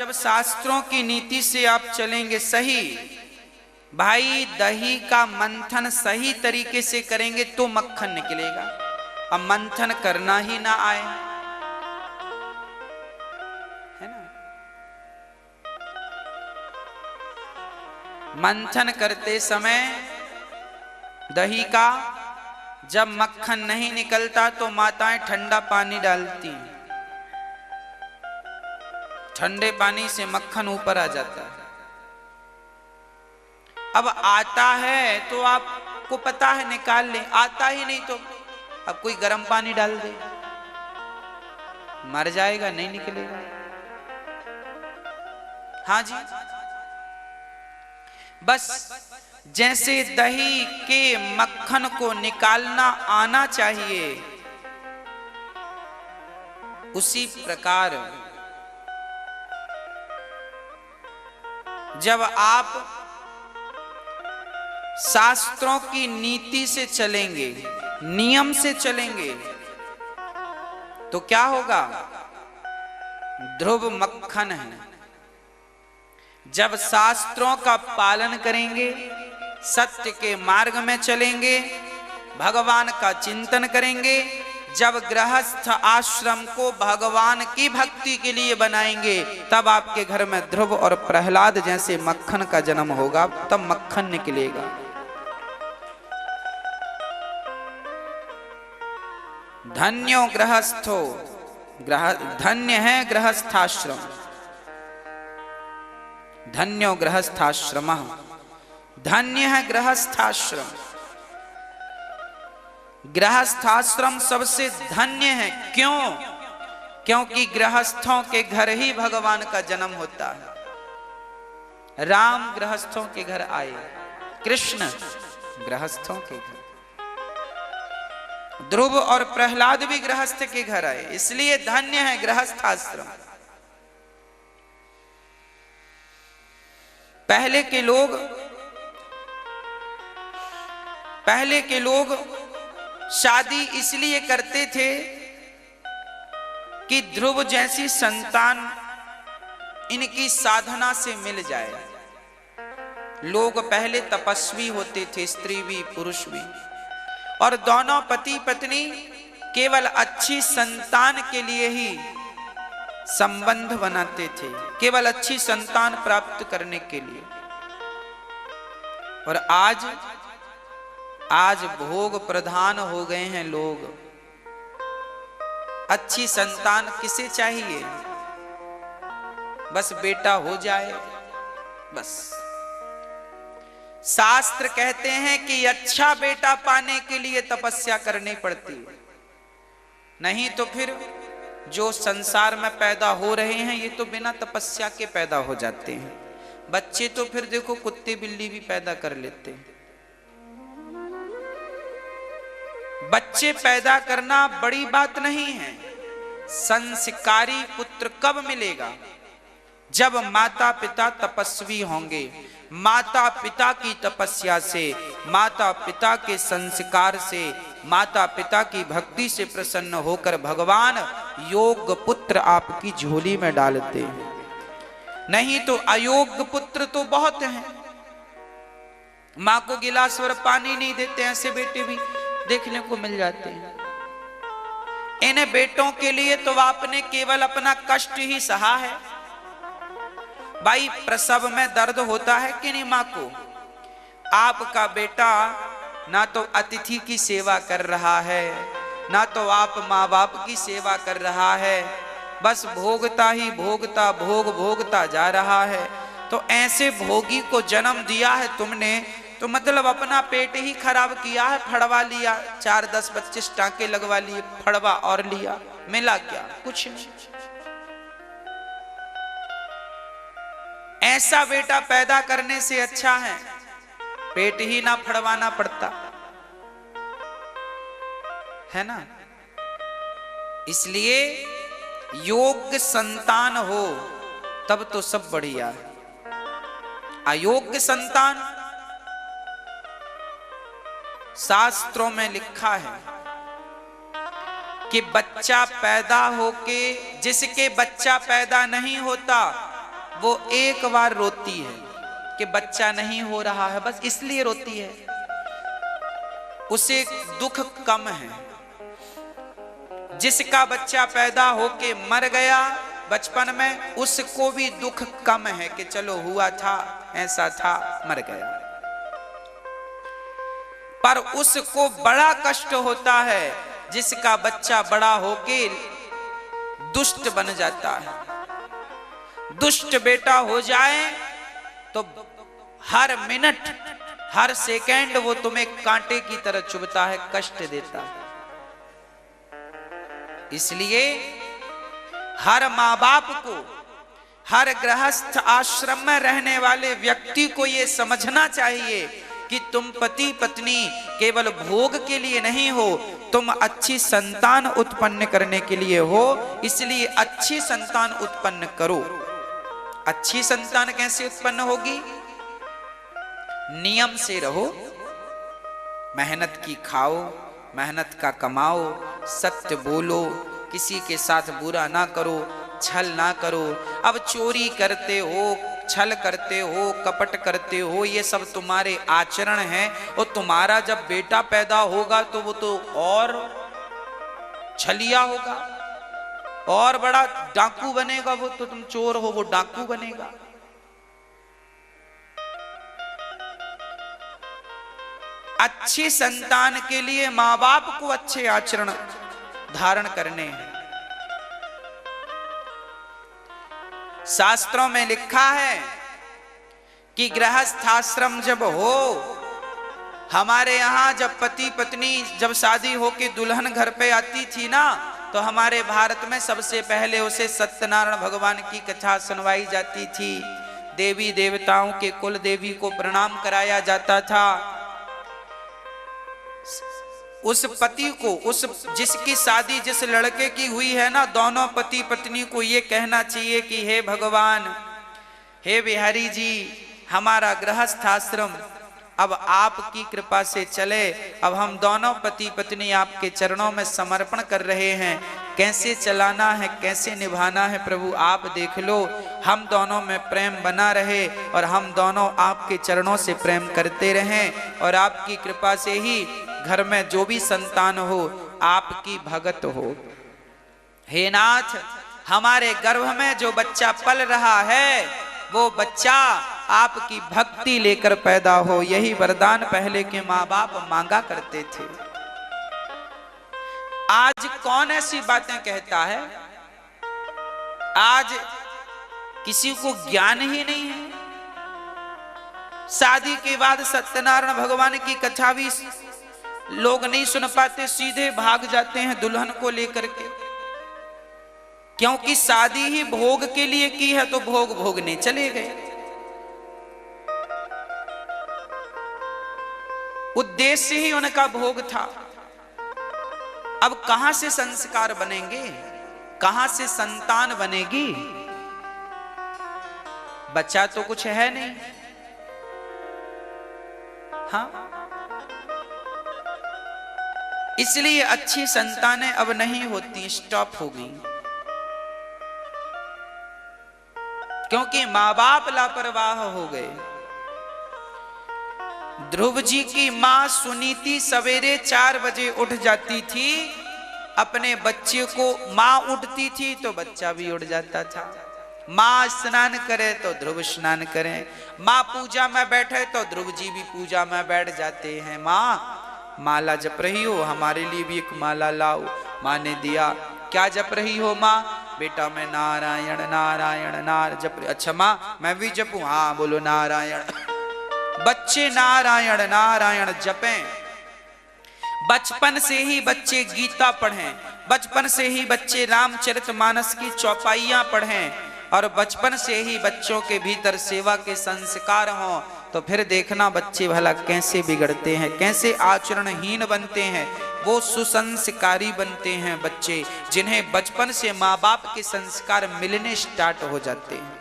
जब शास्त्रों की नीति से आप चलेंगे सही, भाई दही का मंथन सही तरीके से करेंगे तो मक्खन निकलेगा। अब मंथन करना ही ना आए, है ना। मंथन करते समय दही का जब मक्खन नहीं निकलता तो माताएं ठंडा पानी डालती हैं, ठंडे पानी से मक्खन ऊपर आ जाता है। अब आता है तो आपको पता है निकाल ले, आता ही नहीं तो अब कोई गर्म पानी डाल दे, मर जाएगा, नहीं निकलेगा। हाँ जी, बस जैसे दही के मक्खन को निकालना आना चाहिए, उसी प्रकार जब आप शास्त्रों की नीति से चलेंगे, नियम से चलेंगे, तो क्या होगा? ध्रुव मक्खन है। जब शास्त्रों का पालन करेंगे, सत्य के मार्ग में चलेंगे, भगवान का चिंतन करेंगे, जब गृहस्थ आश्रम को भगवान की भक्ति के लिए बनाएंगे, तब आपके घर में ध्रुव और प्रहलाद जैसे मक्खन का जन्म होगा, तब मक्खन निकलेगा। धन्यो गृहस्थो, धन्य है गृहस्थाश्रम, धन्यो गृहस्थाश्रम, धन्य है गृहस्थाश्रम। गृहस्थाश्रम सबसे धन्य है। क्यों? क्योंकि गृहस्थों के घर ही भगवान का जन्म होता है। राम गृहस्थों के घर आए, कृष्ण गृहस्थों के घर, ध्रुव और प्रहलाद भी गृहस्थ के घर आए, इसलिए धन्य है गृहस्थाश्रम। पहले के लोग शादी इसलिए करते थे कि ध्रुव जैसी संतान इनकी साधना से मिल जाए। लोग पहले तपस्वी होते थे, स्त्री भी पुरुष भी, और दोनों पति पत्नी केवल अच्छी संतान के लिए ही संबंध बनाते थे, केवल अच्छी संतान प्राप्त करने के लिए। और आज भोग प्रधान हो गए हैं लोग। अच्छी संतान किसे चाहिए? बस बेटा हो जाए, बस। शास्त्र कहते हैं कि अच्छा बेटा पाने के लिए तपस्या करनी पड़ती है, नहीं तो फिर जो संसार में पैदा हो रहे हैं ये तो बिना तपस्या के पैदा हो जाते हैं। बच्चे तो फिर देखो कुत्ते बिल्ली भी पैदा कर लेते हैं। बच्चे पैदा करना बड़ी बात नहीं है। संस्कारी पुत्र कब मिलेगा? जब माता पिता तपस्वी होंगे। माता पिता की तपस्या से, माता पिता के संस्कार से, माता पिता की भक्ति से प्रसन्न होकर भगवान योग्य पुत्र आपकी झोली में डालते हैं। नहीं तो अयोग्य पुत्र तो बहुत हैं। मां को गिलास भर पानी नहीं देते, ऐसे बेटे भी देखने को मिल जाते हैं। इन बेटों के लिए तो आपने केवल अपना कष्ट ही सहा है। भाई प्रसव में दर्द होता है कि नहीं मां को? आपका बेटा ना तो अतिथि की सेवा कर रहा है, ना तो आप माँ बाप की सेवा कर रहा है, बस भोगता ही भोगता, भोगता जा रहा है। तो ऐसे भोगी को जन्म दिया है तुमने, तो मतलब अपना पेट ही खराब किया है। फड़वा लिया, 4, 10, 25 टांके लगवा लिए, फड़वा और लिया, मिला क्या? कुछ नहीं। ऐसा बेटा पैदा करने से अच्छा है पेट ही ना फड़वाना पड़ता, है ना। इसलिए योग्य संतान हो तब तो सब बढ़िया है। अयोग्य संतान, शास्त्रों में लिखा है कि बच्चा पैदा होके, जिसके बच्चा पैदा नहीं होता वो एक बार रोती है कि बच्चा नहीं हो रहा है, बस इसलिए रोती है, उसे दुख कम है। जिसका बच्चा पैदा होके मर गया बचपन में, उसको भी दुख कम है कि चलो हुआ था, ऐसा था, मर गया। पर उसको बड़ा कष्ट होता है जिसका बच्चा बड़ा होके दुष्ट बन जाता है। दुष्ट बेटा हो जाए तो हर मिनट हर सेकंड वो तुम्हें कांटे की तरह चुभता है, कष्ट देता है। इसलिए हर माँ बाप को, हर गृहस्थ आश्रम में रहने वाले व्यक्ति को यह समझना चाहिए कि तुम पति पत्नी केवल भोग के लिए नहीं हो, तुम अच्छी संतान उत्पन्न करने के लिए हो। इसलिए अच्छी संतान उत्पन्न करो। अच्छी संतान कैसे उत्पन्न होगी? नियम से रहो, मेहनत की खाओ, मेहनत का कमाओ, सत्य बोलो, किसी के साथ बुरा ना करो, छल ना करो। अब चोरी करते हो, छल करते हो, कपट करते हो, ये सब तुम्हारे आचरण हैं। और तुम्हारा जब बेटा पैदा होगा तो वो तो और छलिया होगा, और बड़ा डाकू बनेगा। वो तो तुम चोर हो, वो डाकू बनेगा। अच्छी संतान के लिए माँ बाप को अच्छे आचरण धारण करने हैं। शास्त्रों में लिखा है कि गृहस्थाश्रम जब हो, हमारे यहां जब पति पत्नी जब शादी होके दुल्हन घर पे आती थी ना, तो हमारे भारत में सबसे पहले उसे सत्यनारायण भगवान की कथा सुनवाई जाती थी। देवी देवताओं के कुल देवी को प्रणाम कराया जाता था। उस पति को, उस जिसकी शादी जिस लड़के की हुई है ना, दोनों पति पत्नी को ये कहना चाहिए कि हे भगवान, हे बिहारी जी, हमारा गृहस्थ आश्रम अब आपकी कृपा से चले। अब हम दोनों पति पत्नी आपके चरणों में समर्पण कर रहे हैं। कैसे चलाना है, कैसे निभाना है प्रभु आप देख लो। हम दोनों में प्रेम बना रहे और हम दोनों आपके चरणों से प्रेम करते रहें, और आपकी कृपा से ही घर में जो भी संतान हो आपकी भगत हो। हे नाथ, हमारे गर्भ में जो बच्चा पल रहा है वो बच्चा आपकी भक्ति लेकर पैदा हो। यही वरदान पहले के माँ बाप मांगा करते थे। आज कौन ऐसी बातें कहता है? आज किसी को ज्ञान ही नहीं है। शादी के बाद सत्यनारायण भगवान की कथा भी लोग नहीं सुन पाते, सीधे भाग जाते हैं दुल्हन को लेकर के। क्योंकि शादी ही भोग के लिए की है, तो भोग भोगने चले गए। उद्देश्य ही उनका भोग था। अब कहां से संस्कार बनेंगे, कहां से संतान बनेगी? बच्चा तो कुछ है नहीं। हाँ, इसलिए अच्छी संतानें अब नहीं होती, स्टॉप हो गई। क्योंकि माँ बाप लापरवाह हो गए। ध्रुव जी की मां सुनीति सवेरे 4 बजे उठ जाती थी, अपने बच्चे को, मां उठती थी तो बच्चा भी उठ जाता था। मां स्नान करे तो ध्रुव स्नान करे, मां पूजा में बैठे तो ध्रुव जी भी पूजा में बैठ जाते हैं। मां माला जप रही हो, हमारे लिए भी एक माला लाओ। माँ ने दिया। क्या जप रही हो माँ? बेटा मैं नारायण नारायण नारायण जप। अच्छा माँ मैं भी जपूं? हाँ बोलो नारायण। बच्चे नारायण नारायण जपें। बचपन से ही बच्चे गीता पढ़ें, बचपन से ही बच्चे रामचरितमानस की चौपाइयां पढ़ें, और बचपन से ही बच्चों के भीतर सेवा के संस्कार हों। तो फिर देखना बच्चे भला कैसे बिगड़ते हैं, कैसे आचरणहीन बनते हैं। वो सुसंस्कारी बनते हैं बच्चे, जिन्हें बचपन से माँ बाप के संस्कार मिलने स्टार्ट हो जाते हैं।